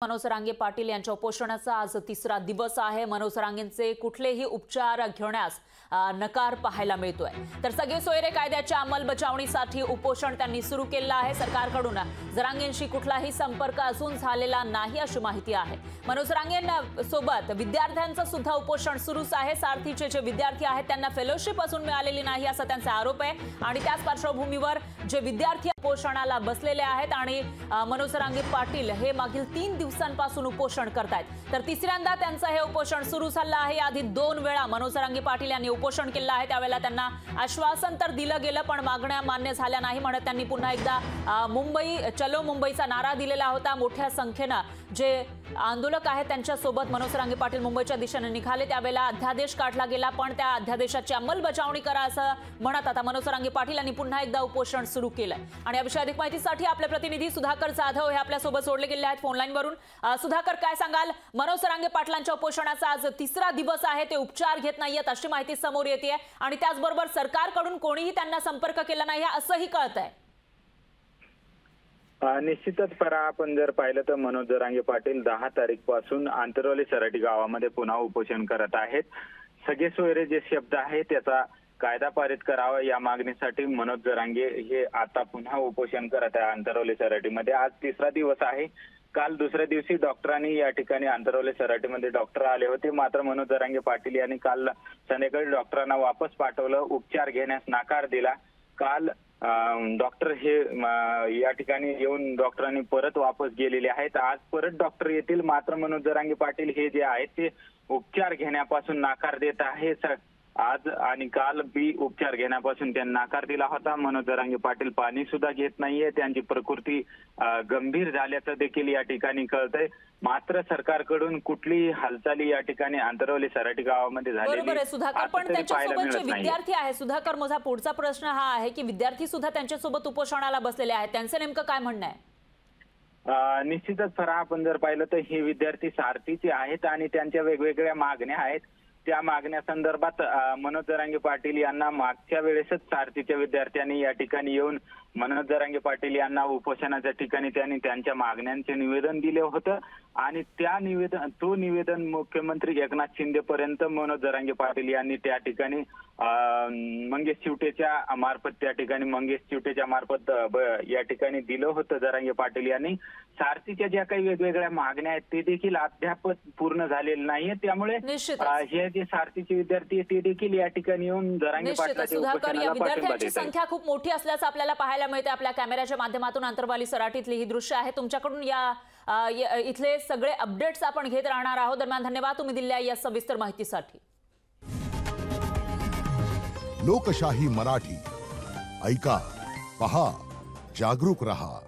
मनोज रांगे पाटील यांच्या उपोषणाचा आज तिसरा दिवस आहे। मनोज रांगेंचे कुठलेही उपचार घेण्यास नकार पाहायला मिळतोय। तर सगळे सोयरे कायद्याच्या अंमलबजावणीसाठी उपोषण त्यांनी सुरू केलं आहे। सरकारकडून रांगेंशी कुठलाही संपर्क अजून झालेला नाही अशी माहिती आहे। मनोज रांगेंसोबत विद्यार्थ्यांचं सुद्धा उपोषण सुरूच आहे। सारथीचे जे विद्यार्थी आहेत त्यांना फेलोशिप अजून मिळालेली नाही असा त्यांचा आरोप आहे आणि त्याच पार्श्वभूमीवर जे विद्यार्थी उपोषणाला बसलेले आहेत आणि मनोज रांगे पाटील हे मागील 3 दिवसांपासून उपोषण करतायत। तर तिसऱ्यांदा त्यांचं हे उपोषण सुरू झालं आहे। आधी 2 वेळा मनोज रांगे पाटील यांनी उपोषण केलं आहे। त्यावेळेला त्यांना आश्वासन तर दिलं गेलं पण मागण्या मान्य झाल्या नाही म्हणत त्यांनी पुन्हा एकदा मुंबई चलो मुंबईचा नारा दिलेला होता। मोठ्या संख्येने जे आंदोलक आहेत त्यांच्यासोबत मनोज रांगे पाटील मुंबईच्या दिशेने निघाले। त्यावेळेला अध्यादेश काढला गेला पण त्या अध्यादेशाची अंमलबजावणी करा असं म्हणत आता मनोज रांगे पाटील यांनी पुन्हा एकदा उपोषण सुरू केलंय। आणि याविषयी अधिक माहितीसाठी आपले प्रतिनिधी सुधाकर जाधव हे आपल्या सोबत जोडले गेले आहेत फोन लाईन वरून। सुधाकर, काय सांगाल? मनोज रांगे पाटलांच्या उपोषणाचा आज तिसरा दिवस आहे, ते उपचार घेत नाहीयेत अशी माहिती समोर येते आणि त्याचबरोबर सरकारकडून कोणीही त्यांना संपर्क केला नाही असंही कळतंय। निश्चितच परा आपण जर पाहिलं तर मनोज रांगे पाटील 10 तारीख पासून आंतरवली सराटी गावामध्ये पुन्हा उपोषण करत आहेत। सगळे सोयरे जे शब्द आहे त्याचा कायदा पारित करावा या मागणीसाठी मनोज रांगे हे आता पुन्हा उपोषण करत आहे आंतरवली सराटीमध्ये। आज तिसरा दिवस आहे। काल दुसऱ्या दिवशी डॉक्टरांनी या ठिकाणी आंतरवली सराटीमध्ये डॉक्टर आले होते, मात्र मनोज रांगे पाटील यांनी काल संध्याकाळी डॉक्टरांना वापस पाठवलं, उपचार घेण्यास नकार दिला। काल डॉक्टर हे या ठिकाणी येऊन डॉक्टरांनी परत वापस गेलेले आहेत। आज परत डॉक्टर येतील, मात्र मनोज रांगे पाटील हे जे आहेत ते उपचार घेण्यापासून नकार देत आहे। आज आणि काल बी उपचार घेण्यापासून त्यांनी नकार दिला होता। मनोज रांगे पाटील पाणी सुद्धा घेत नाहीये, त्यांची प्रकृती गंभीर झाल्याचं देखील या ठिकाणी कळतंय। मात्र सरकारकडून कुठलीही हालचाली या ठिकाणी आंतरवली सराटी गावामध्ये झालेली बरोबर आहे सुधाकर, पण त्यांच्यासोबत जे विद्यार्थी आहे सुधाकर, माझा पुढचा प्रश्न हा आहे की विद्यार्थी सुद्धा त्यांच्यासोबत उपोषणाला बसलेले आहेत, त्यांचं नेमकं काय म्हणणं आहे? निश्चितच फरा आपण जर पाहिलं तर हे विद्यार्थी सारथीचे आहेत आणि त्यांच्या वेगवेगळ्या मागण्या आहेत। त्या मागण्या संदर्भात मनोज रांगे पाटील यांना मागच्या वेळेसच सारथीच्या विद्यार्थ्यांनी या ठिकाणी येऊन मनोज रांगे पाटील यांना उपोषणाच्या ठिकाणी त्यांनी त्यांच्या मागण्यांचे निवेदन दिले होतं आणि तो निवेदन मुख्यमंत्री एकनाथ शिंदे पर्यंत मनोज रांगे पाटील यांनी त्या ठिकाणी मंगेश चिवटेच्या मार्फत या ठिकाणी दिलं होतं। रांगे पाटील यांनी सारथीच्या ज्या काही वेगवेगळ्या मागण्या आहेत ते देखील अद्याप पूर्ण झालेले नाहीये, त्यामुळे हे जे सारथीचे विद्यार्थी ते देखील या ठिकाणी येऊन रांगे पाटलाच्या उपोषणाला पाठिंबा देत आहेत। संख्या खूप मोठी असल्याचं आपल्याला पाहायला मिळते। आपल्या कॅमेऱ्याच्या माध्यमातून आंतरवाली सराटीतली ही दृश्य आहे। तुमच्याकडून इथले सगळे अपडेट्स आपण घेत राहणार आहोत। दरम्यान धन्यवाद तुम्ही दिलेल्या या सविस्तर माहितीसाठी। लोकशाही मराठी ऐका, पहा, जागरूक रहा।